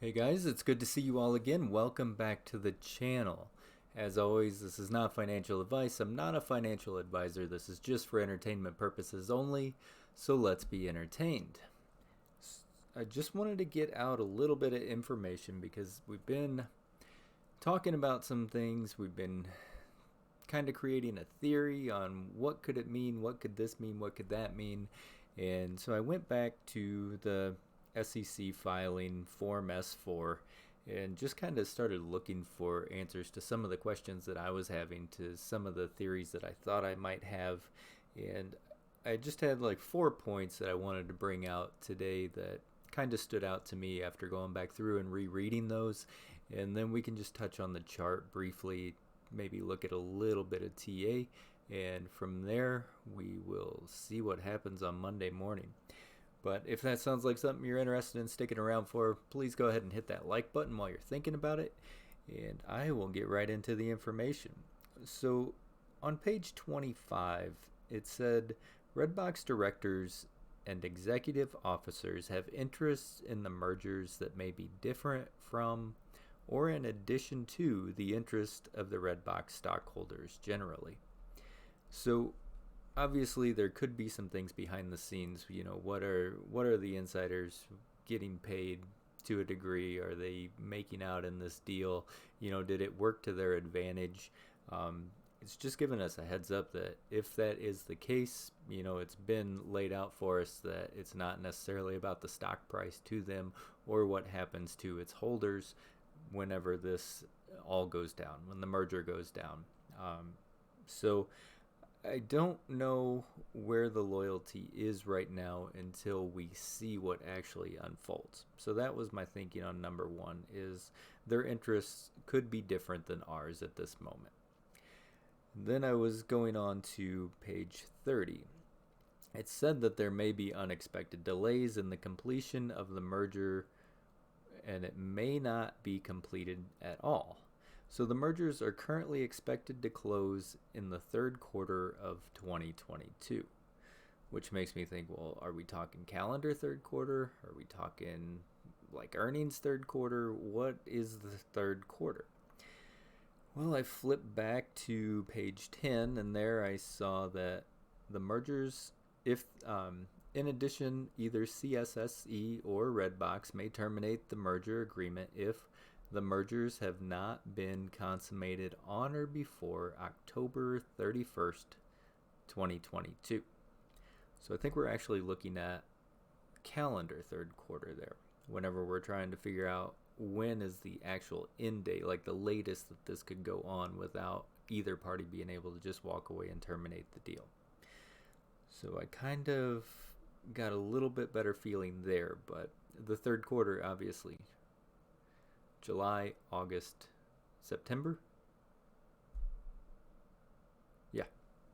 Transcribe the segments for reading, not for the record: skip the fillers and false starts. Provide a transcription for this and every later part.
Hey guys, it's good to see you all again. Welcome back to the channel. As always, this is not financial advice. I'm not a financial advisor. This is just for entertainment purposes only, so let's be entertained. I just wanted to get out a little bit of information because we've been talking about some things. We've been kind of creating a theory on what could it mean, what could this mean, what could that mean. And so I went back to the SEC filing Form S4 and just kind of started looking for answers to some of the questions that I was having, to some of the theories that I thought I might have. And I just had like 4 points that I wanted to bring out today that kind of stood out to me after going back through and rereading those. And then we can just touch on the chart briefly, maybe look at a little bit of TA, and from there we will see what happens on Monday morning. But if that sounds like something you're interested in sticking around for, please go ahead and hit that like button while you're thinking about it, and I will get right into the information. So on page 25, it said Redbox directors and executive officers have interests in the mergers that may be different from or in addition to the interest of the Redbox stockholders generally. So obviously there could be some things behind the scenes. What are the insiders getting paid to a degree? Are they making out in this deal? Did it work to their advantage? It's just giving us a heads up that if that is the case, it's been laid out for us that it's not necessarily about the stock price to them or what happens to its holders whenever this all goes down, when the merger goes down. So I don't know where the loyalty is right now until we see what actually unfolds. So that was my thinking on number one, is their interests could be different than ours at this moment. Then I was going on to page 30. It said that there may be unexpected delays in the completion of the merger and it may not be completed at all. So the mergers are currently expected to close in the third quarter of 2022, which makes me think, well, are we talking calendar third quarter? Are we talking like earnings third quarter? What is the third quarter? Well, I flipped back to page 10, and there I saw that the mergers, if in addition, either CSSE or Redbox may terminate the merger agreement if the mergers have not been consummated on or before October 31st, 2022. So I think we're actually looking at calendar third quarter there, whenever we're trying to figure out when is the actual end date, like the latest that this could go on without either party being able to just walk away and terminate the deal. So I kind of got a little bit better feeling there, but the third quarter, obviously, July, August, September. Yeah,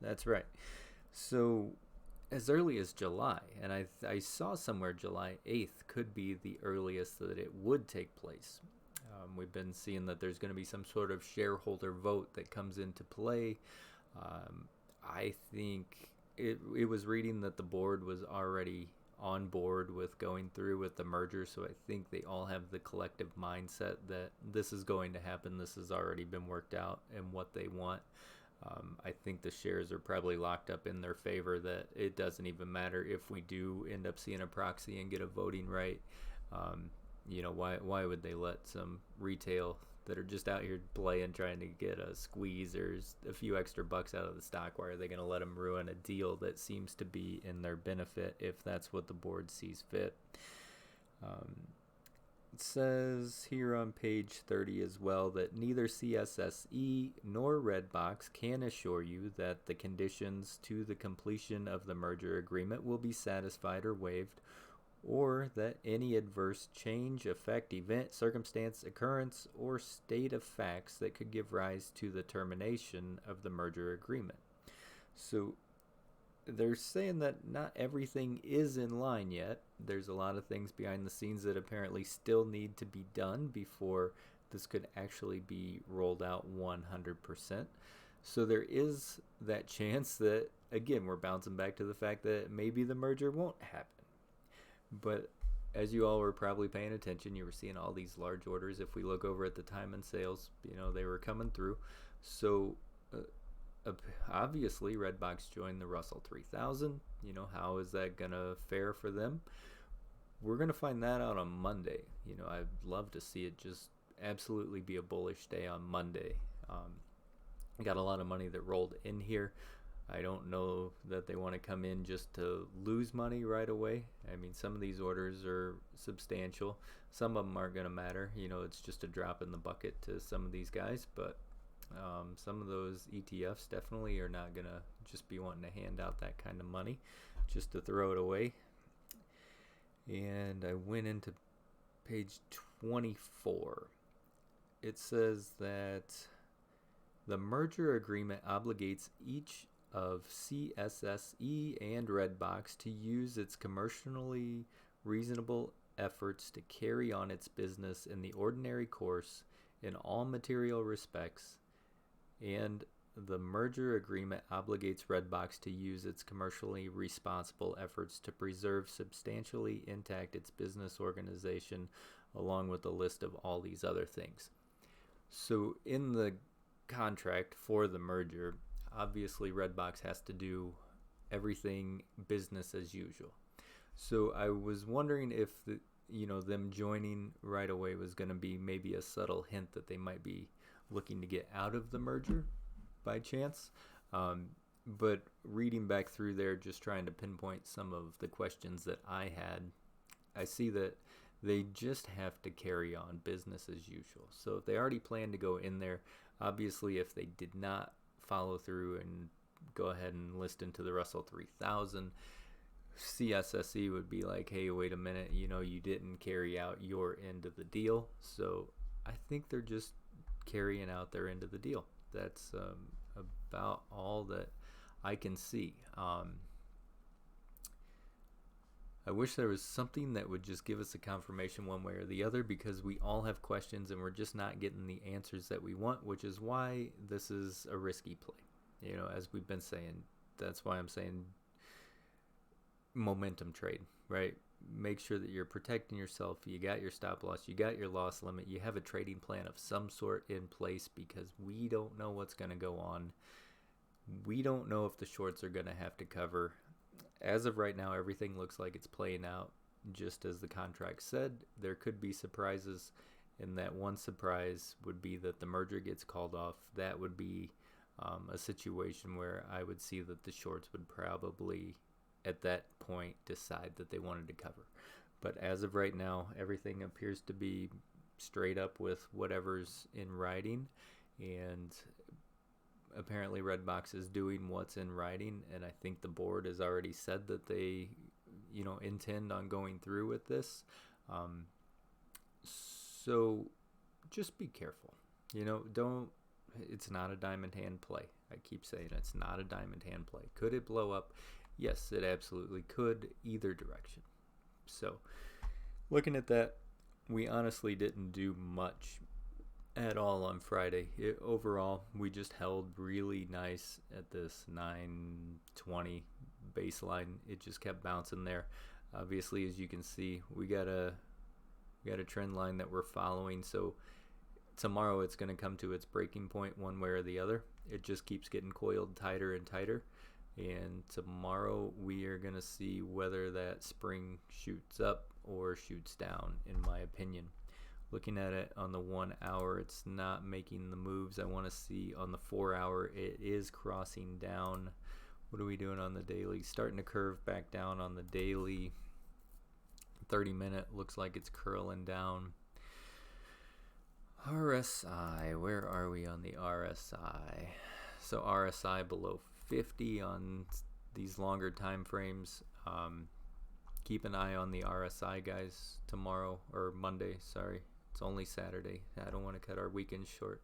that's right. So as early as July, and I saw somewhere July 8th could be the earliest that it would take place. We've been seeing that there's going to be some sort of shareholder vote that comes into play. I think it was reading that the board was already on board with going through with the merger, so I think they all have the collective mindset that this is going to happen. This has already been worked out and what they want. I think the shares are probably locked up in their favor, that it doesn't even matter if we do end up seeing a proxy and get a voting right. Why would they let some retail that are just out here playing, trying to get a squeeze or a few extra bucks out of the stock? Why are they going to let them ruin a deal that seems to be in their benefit if that's what the board sees fit? It says here on page 30 as well that neither CSSE nor Redbox can assure you that the conditions to the completion of the merger agreement will be satisfied or waived, or that any adverse change, effect, event, circumstance, occurrence, or state of facts that could give rise to the termination of the merger agreement. So they're saying that not everything is in line yet. There's a lot of things behind the scenes that apparently still need to be done before this could actually be rolled out 100%. So there is that chance that, again, we're bouncing back to the fact that maybe the merger won't happen. But as you all were probably paying attention, you were seeing all these large orders. If we look over at the time and sales, they were coming through. So obviously Redbox joined the Russell 3000. How is that gonna fare for them? We're gonna find that out on Monday. I'd love to see it just absolutely be a bullish day on Monday. Got a lot of money that rolled in here. I don't know that they want to come in just to lose money right away. I mean, some of these orders are substantial. Some of them aren't going to matter. It's just a drop in the bucket to some of these guys. But some of those ETFs definitely are not going to just be wanting to hand out that kind of money just to throw it away. And I went into page 24. It says that the merger agreement obligates each of CSSE and Redbox to use its commercially reasonable efforts to carry on its business in the ordinary course in all material respects, and the merger agreement obligates Redbox to use its commercially responsible efforts to preserve substantially intact its business organization, along with a list of all these other things. So in the contract for the merger, obviously Redbox has to do everything business as usual. So I was wondering if them joining right away was going to be maybe a subtle hint that they might be looking to get out of the merger by chance. But reading back through there, just trying to pinpoint some of the questions that I had, I see that they just have to carry on business as usual. So if they already plan to go in there, obviously if they did not follow through and go ahead and list into the Russell 3000, CSSE would be like, hey, wait a minute, you didn't carry out your end of the deal. So I think they're just carrying out their end of the deal. That's about all that I can see. I wish there was something that would just give us a confirmation one way or the other, because we all have questions and we're just not getting the answers that we want, which is why this is a risky play. As we've been saying, that's why I'm saying momentum trade, right? Make sure that you're protecting yourself. You got your stop loss, you got your loss limit, you have a trading plan of some sort in place, because we don't know what's going to go on. We don't know if the shorts are going to have to cover. As of right now, everything looks like it's playing out just as the contract said. There could be surprises, and that one surprise would be that the merger gets called off. That would be a situation where I would see that the shorts would probably at that point decide that they wanted to cover. But as of right now, everything appears to be straight up with whatever's in writing, and apparently Redbox is doing what's in writing, and I think the board has already said that they intend on going through with this. So just be careful. It's not a diamond hand play. I keep saying it's not a diamond hand play. Could it blow up? Yes, it absolutely could, either direction. So looking at that, we honestly didn't do much at all on Friday. Overall, we just held really nice at this 920 baseline. It just kept bouncing there. Obviously, as you can see, we got a trend line that we're following. So tomorrow it's going to come to its breaking point one way or the other. It just keeps getting coiled tighter and tighter. And tomorrow we are going to see whether that spring shoots up or shoots down, in my opinion. Looking at it on the 1 hour, it's not making the moves I want to see. On the 4 hour, it is crossing down. What are we doing on the daily? Starting to curve back down on the daily. 30-minute looks like it's curling down. RSI, where are we on the RSI? So RSI below 50 on these longer time frames. Keep an eye on the RSI, guys, tomorrow, or Monday, sorry. It's only Saturday. I don't want to cut our weekend short.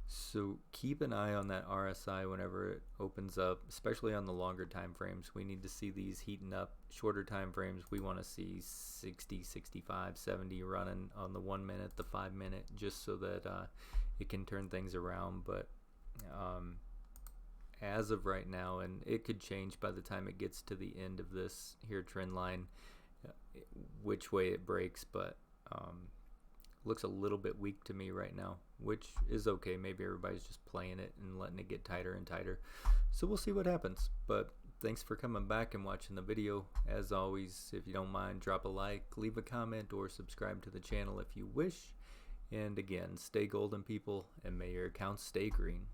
So keep an eye on that RSI whenever it opens up, especially on the longer time frames. We need to see these heating up. Shorter time frames, we want to see 60, 65, 70 running on the 1 minute, the 5 minute, just so that it can turn things around. But as of right now, and it could change by the time it gets to the end of this here trend line, which way it breaks, but looks a little bit weak to me right now, which is okay. Maybe everybody's just playing it and letting it get tighter and tighter. So we'll see what happens. But thanks for coming back and watching the video. As always, if you don't mind, drop a like, leave a comment, or subscribe to the channel if you wish. And again, stay golden, people, and may your accounts stay green.